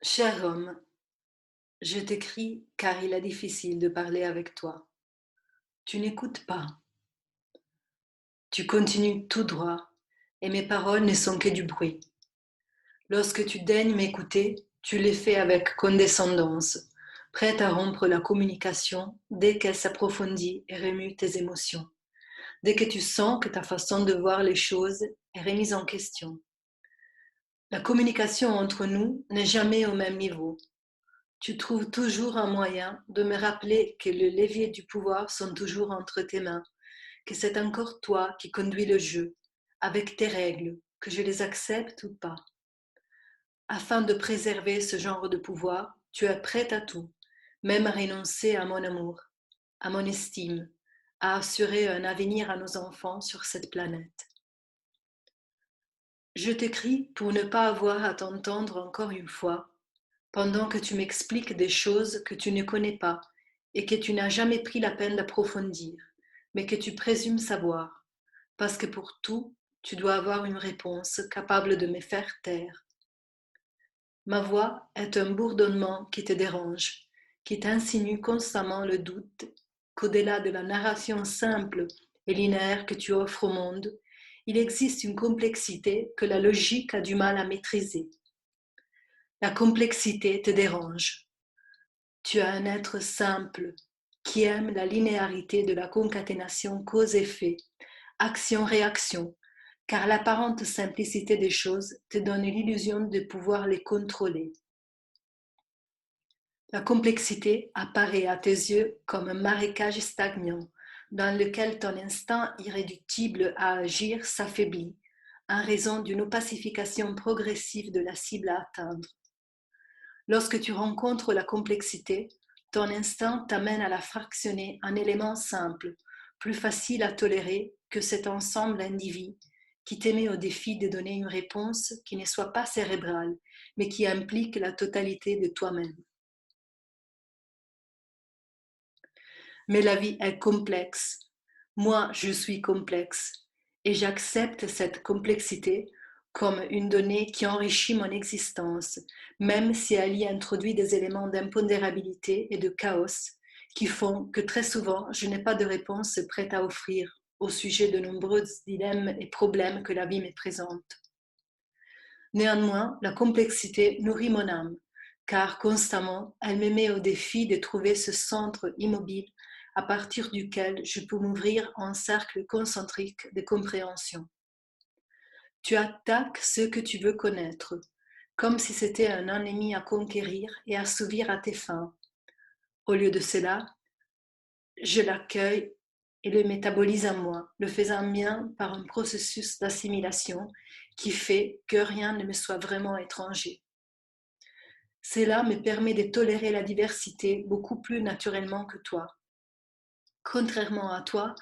Cher homme, je t'écris car il est difficile de parler avec toi. Tu n'écoutes pas, tu continues tout droit, et mes paroles ne sont que du bruit. Lorsque tu daignes m'écouter, tu le fais avec condescendance, prête à rompre la communication dès qu'elle s'approfondit et remue tes émotions, dès que tu sens que ta façon de voir les choses est remise en question. La communication entre nous n'est jamais au même niveau. Tu trouves toujours un moyen de me rappeler que le levier du pouvoir sont toujours entre tes mains, que c'est encore toi qui conduis le jeu, avec tes règles, que je les accepte ou pas. Afin de préserver ce genre de pouvoir, tu es prête à tout, même à renoncer à mon amour, à mon estime, à assurer un avenir à nos enfants sur cette planète. Je t'écris pour ne pas avoir à t'entendre encore une fois pendant que tu m'expliques des choses que tu ne connais pas et que tu n'as jamais pris la peine d'approfondir, mais que tu présumes savoir, parce que pour tout, tu dois avoir une réponse capable de me faire taire. Ma voix est un bourdonnement qui te dérange, qui t'insinue constamment le doute qu'au-delà de la narration simple et linéaire que tu offres au monde, il existe une complexité que la logique a du mal à maîtriser. La complexité te dérange. Tu es un être simple qui aime la linéarité de la concaténation cause-effet, action-réaction, car l'apparente simplicité des choses te donne l'illusion de pouvoir les contrôler. La complexité apparaît à tes yeux comme un marécage stagnant dans lequel ton instinct irréductible à agir s'affaiblit en raison d'une opacification progressive de la cible à atteindre. Lorsque tu rencontres la complexité, ton instinct t'amène à la fractionner en éléments simples, plus faciles à tolérer que cet ensemble individu qui te met au défi de donner une réponse qui ne soit pas cérébrale, mais qui implique la totalité de toi-même. Mais la vie est complexe. Moi, je suis complexe. Et j'accepte cette complexité comme une donnée qui enrichit mon existence, même si elle y introduit des éléments d'impondérabilité et de chaos qui font que très souvent, je n'ai pas de réponse prête à offrir au sujet de nombreux dilemmes et problèmes que la vie me présente. Néanmoins, la complexité nourrit mon âme, car constamment, elle me met au défi de trouver ce centre immobile à partir duquel je peux m'ouvrir en cercle concentrique de compréhension. Tu attaques ce que tu veux connaître, comme si c'était un ennemi à conquérir et assouvir à tes fins. Au lieu de cela, je l'accueille et le métabolise en moi, le faisant mien par un processus d'assimilation qui fait que rien ne me soit vraiment étranger. Cela me permet de tolérer la diversité beaucoup plus naturellement que toi. Contrairement à toi,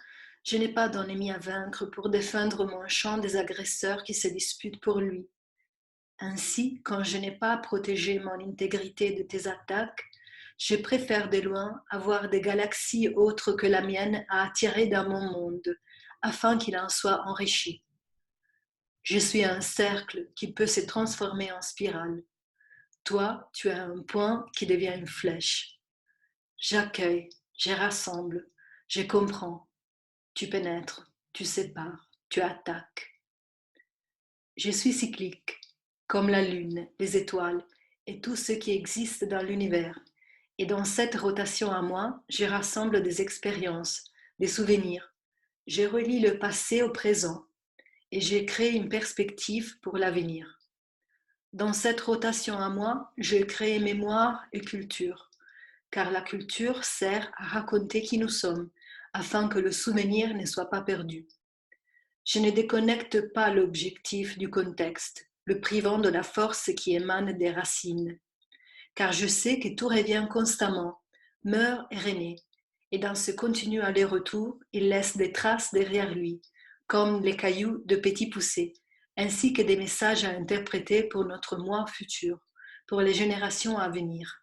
je n'ai pas d'ennemi à vaincre pour défendre mon champ des agresseurs qui se disputent pour lui. Ainsi, quand je n'ai pas à protéger mon intégrité de tes attaques, je préfère de loin avoir des galaxies autres que la mienne à attirer dans mon monde, afin qu'il en soit enrichi. Je suis un cercle qui peut se transformer en spirale. Toi, tu es un point qui devient une flèche. J'accueille, je rassemble, je comprends. Tu pénètres, tu sépares, tu attaques. Je suis cyclique, comme la lune, les étoiles et tout ce qui existe dans l'univers. Et dans cette rotation à moi, je rassemble des expériences, des souvenirs. Je relie le passé au présent et je crée une perspective pour l'avenir. Dans cette rotation à moi, je crée mémoire et culture, car la culture sert à raconter qui nous sommes, afin que le souvenir ne soit pas perdu. Je ne déconnecte pas l'objectif du contexte, le privant de la force qui émane des racines, car je sais que tout revient constamment, meurt et renaît, et dans ce continu aller-retour, il laisse des traces derrière lui, comme les cailloux de petits poussés, ainsi que des messages à interpréter pour notre moi futur, pour les générations à venir.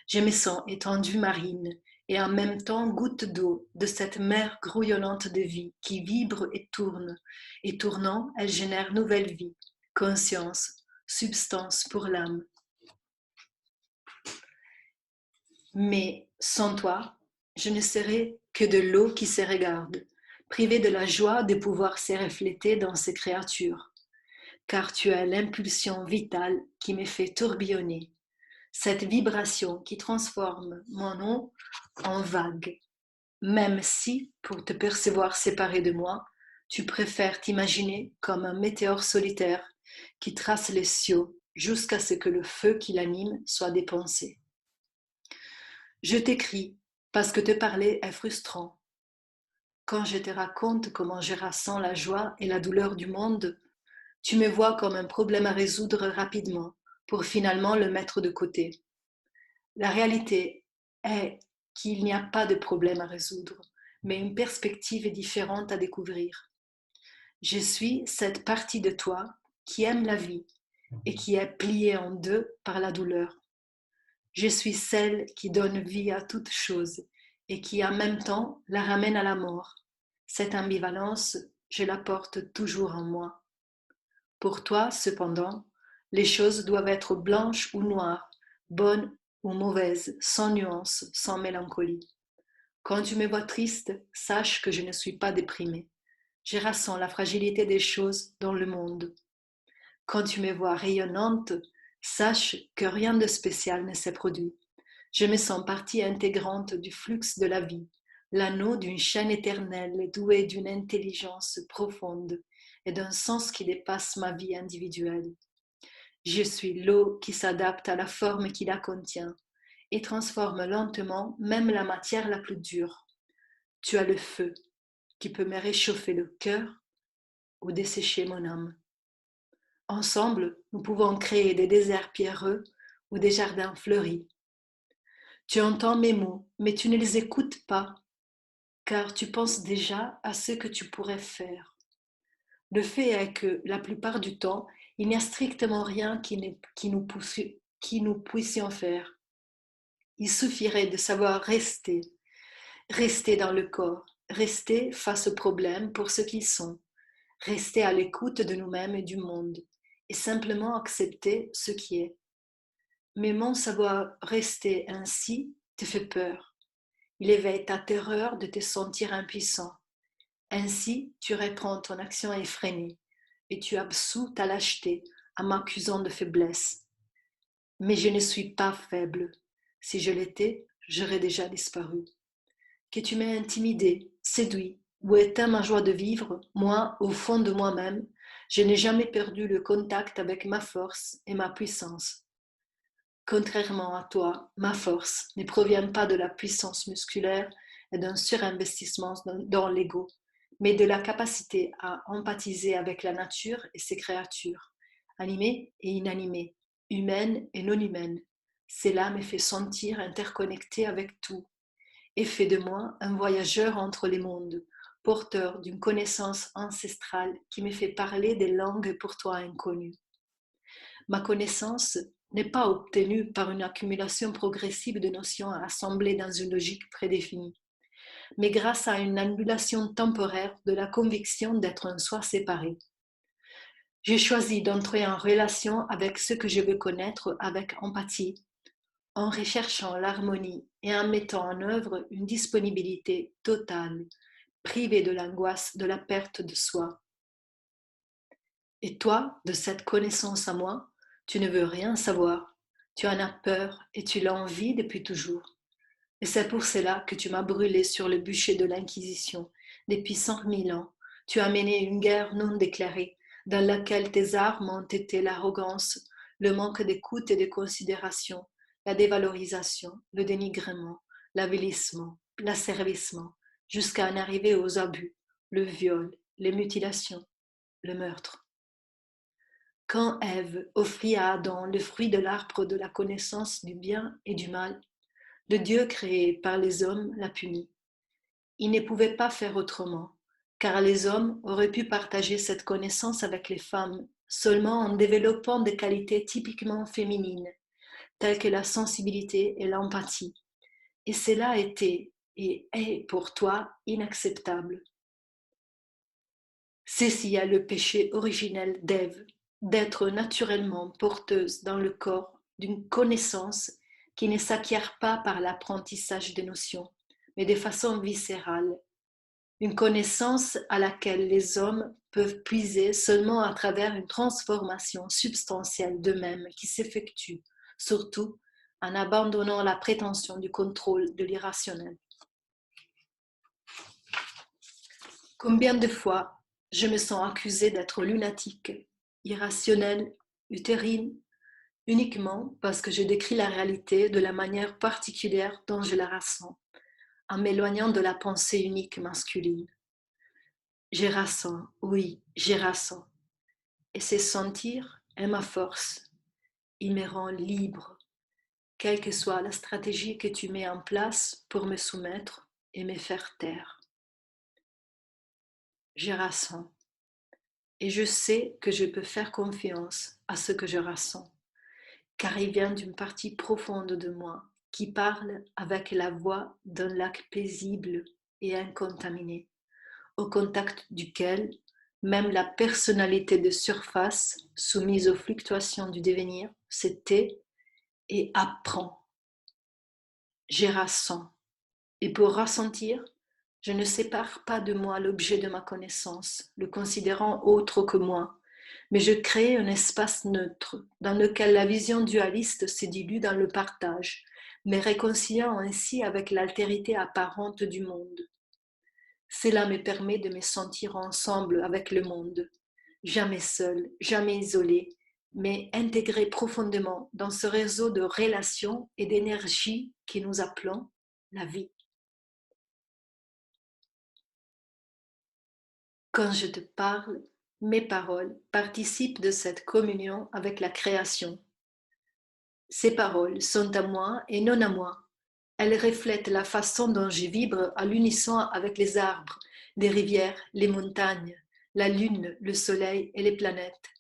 Je me sens étendue marine et en même temps goutte d'eau de cette mer grouillonnante de vie qui vibre et tournant, elle génère nouvelle vie, conscience, substance pour l'âme. Mais sans toi, je ne serais que de l'eau qui se regarde, privée de la joie de pouvoir se refléter dans ces créatures, car tu es l'impulsion vitale qui me fait tourbillonner, cette vibration qui transforme mon eau en vague, même si, pour te percevoir séparé de moi, tu préfères t'imaginer comme un météore solitaire qui trace les cieux jusqu'à ce que le feu qui l'anime soit dépensé. Je t'écris parce que te parler est frustrant. Quand je te raconte comment je ressens la joie et la douleur du monde, tu me vois comme un problème à résoudre rapidement pour finalement le mettre de côté. La réalité est qu'il n'y a pas de problème à résoudre, mais une perspective différente à découvrir. Je suis cette partie de toi qui aime la vie et qui est pliée en deux par la douleur. Je suis celle qui donne vie à toute chose et qui en même temps la ramène à la mort. Cette ambivalence, je la porte toujours en moi. Pour toi, cependant, les choses doivent être blanches ou noires, bonnes ou mauvaises, sans nuance, sans mélancolie. Quand tu me vois triste, sache que je ne suis pas déprimée. Je ressens la fragilité des choses dans le monde. Quand tu me vois rayonnante, sache que rien de spécial ne s'est produit. Je me sens partie intégrante du flux de la vie, l'anneau d'une chaîne éternelle douée d'une intelligence profonde et d'un sens qui dépasse ma vie individuelle. Je suis l'eau qui s'adapte à la forme qui la contient et transforme lentement même la matière la plus dure. Tu as le feu qui peut me réchauffer le cœur ou dessécher mon âme. Ensemble, nous pouvons créer des déserts pierreux ou des jardins fleuris. Tu entends mes mots, mais tu ne les écoutes pas, car tu penses déjà à ce que tu pourrais faire. Le fait est que la plupart du temps, il n'y a strictement rien qui nous puissions faire. Il suffirait de savoir rester, rester dans le corps, rester face aux problèmes pour ce qu'ils sont, rester à l'écoute de nous-mêmes et du monde, et simplement accepter ce qui est. Mais mon savoir rester ainsi te fait peur. Il éveille ta terreur de te sentir impuissant. Ainsi, tu reprends ton action effrénée et tu absous ta lâcheté en m'accusant de faiblesse. Mais je ne suis pas faible. Si je l'étais, j'aurais déjà disparu. Que tu m'aies intimidé, séduit ou éteint ma joie de vivre, moi, au fond de moi-même, je n'ai jamais perdu le contact avec ma force et ma puissance. Contrairement à toi, ma force ne provient pas de la puissance musculaire et d'un surinvestissement dans l'ego, mais de la capacité à empathiser avec la nature et ses créatures, animées et inanimées, humaines et non humaines. Cela me fait sentir interconnecté avec tout et fait de moi un voyageur entre les mondes, porteur d'une connaissance ancestrale qui me fait parler des langues pour toi inconnues. Ma connaissance n'est pas obtenue par une accumulation progressive de notions assemblées dans une logique prédéfinie, mais grâce à une annulation temporaire de la conviction d'être un soi séparé. J'ai choisi d'entrer en relation avec ce que je veux connaître avec empathie, en recherchant l'harmonie et en mettant en œuvre une disponibilité totale, privée de l'angoisse de la perte de soi. Et toi, de cette connaissance à moi, tu ne veux rien savoir. Tu en as peur et tu l'envies depuis toujours. Et c'est pour cela que tu m'as brûlé sur le bûcher de l'Inquisition depuis 100 000 ans. Tu as mené une guerre non déclarée, dans laquelle tes armes ont été l'arrogance, le manque d'écoute et de considération, la dévalorisation, le dénigrement, l'avilissement, l'asservissement, jusqu'à en arriver aux abus, le viol, les mutilations, le meurtre. Quand Ève offrit à Adam le fruit de l'arbre de la connaissance du bien et du mal, le Dieu créé par les hommes l'a puni. Il ne pouvait pas faire autrement, car les hommes auraient pu partager cette connaissance avec les femmes seulement en développant des qualités typiquement féminines, telles que la sensibilité et l'empathie. Et cela était et est pour toi inacceptable. Ceci est le péché originel d'Ève, d'être naturellement porteuse dans le corps d'une connaissance qui ne s'acquiert pas par l'apprentissage des notions, mais de façon viscérale. Une connaissance à laquelle les hommes peuvent puiser seulement à travers une transformation substantielle d'eux-mêmes qui s'effectue, surtout en abandonnant la prétention du contrôle de l'irrationnel. Combien de fois je me sens accusée d'être lunatique, irrationnelle, utérine, uniquement parce que je décris la réalité de la manière particulière dont je la ressens, en m'éloignant de la pensée unique masculine. J'ai ressens, oui, j'ai ressens. Et ces sentir est ma force. Il me rend libre, quelle que soit la stratégie que tu mets en place pour me soumettre et me faire taire. J'ai ressens. Et je sais que je peux faire confiance à ce que je ressens, car il vient d'une partie profonde de moi qui parle avec la voix d'un lac paisible et incontaminé, au contact duquel même la personnalité de surface, soumise aux fluctuations du devenir, se tait et apprend. J'ai ressens. Et pour ressentir, je ne sépare pas de moi l'objet de ma connaissance, le considérant autre que moi, mais je crée un espace neutre dans lequel la vision dualiste se dilue dans le partage, me réconciliant ainsi avec l'altérité apparente du monde. Cela me permet de me sentir ensemble avec le monde, jamais seul, jamais isolé, mais intégré profondément dans ce réseau de relations et d'énergie que nous appelons la vie. Quand je te parle, mes paroles participent de cette communion avec la création. Ces paroles sont à moi et non à moi. Elles reflètent la façon dont je vibre à l'unisson avec les arbres, les rivières, les montagnes, la lune, le soleil et les planètes.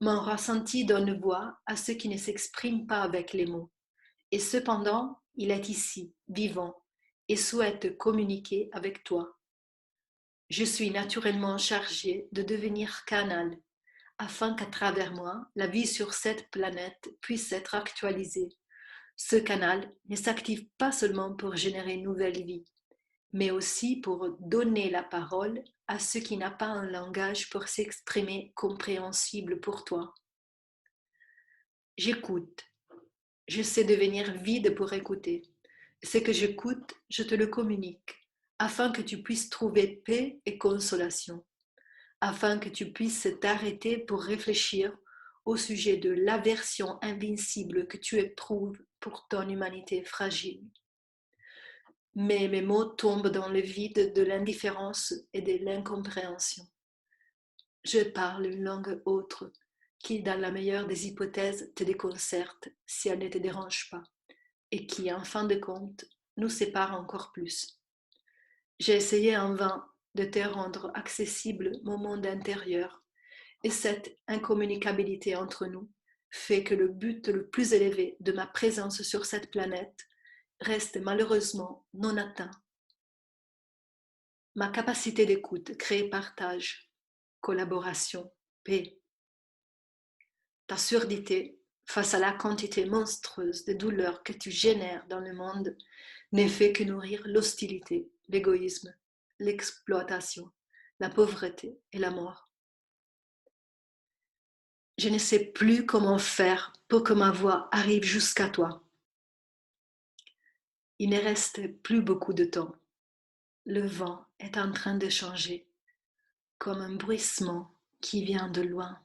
Mon ressenti donne voix à ce qui ne s'exprime pas avec les mots. Et cependant, il est ici, vivant, et souhaite communiquer avec toi. Je suis naturellement chargée de devenir canal, afin qu'à travers moi, la vie sur cette planète puisse être actualisée. Ce canal ne s'active pas seulement pour générer une nouvelle vie, mais aussi pour donner la parole à ce qui n'a pas un langage pour s'exprimer compréhensible pour toi. J'écoute. Je sais devenir vide pour écouter. Ce que j'écoute, je te le communique, afin que tu puisses trouver paix et consolation, afin que tu puisses t'arrêter pour réfléchir au sujet de l'aversion invincible que tu éprouves pour ton humanité fragile. Mais mes mots tombent dans le vide de l'indifférence et de l'incompréhension. Je parle une langue autre qui, dans la meilleure des hypothèses, te déconcerte si elle ne te dérange pas, et qui, en fin de compte, nous sépare encore plus. J'ai essayé en vain de te rendre accessible mon monde intérieur, et cette incommunicabilité entre nous fait que le but le plus élevé de ma présence sur cette planète reste malheureusement non atteint. Ma capacité d'écoute crée partage, collaboration, paix. Ta surdité, face à la quantité monstrueuse de douleurs que tu génères dans le monde, n'est fait que nourrir l'hostilité, l'égoïsme, l'exploitation, la pauvreté et la mort. Je ne sais plus comment faire pour que ma voix arrive jusqu'à toi. Il ne reste plus beaucoup de temps. Le vent est en train de changer, comme un bruissement qui vient de loin.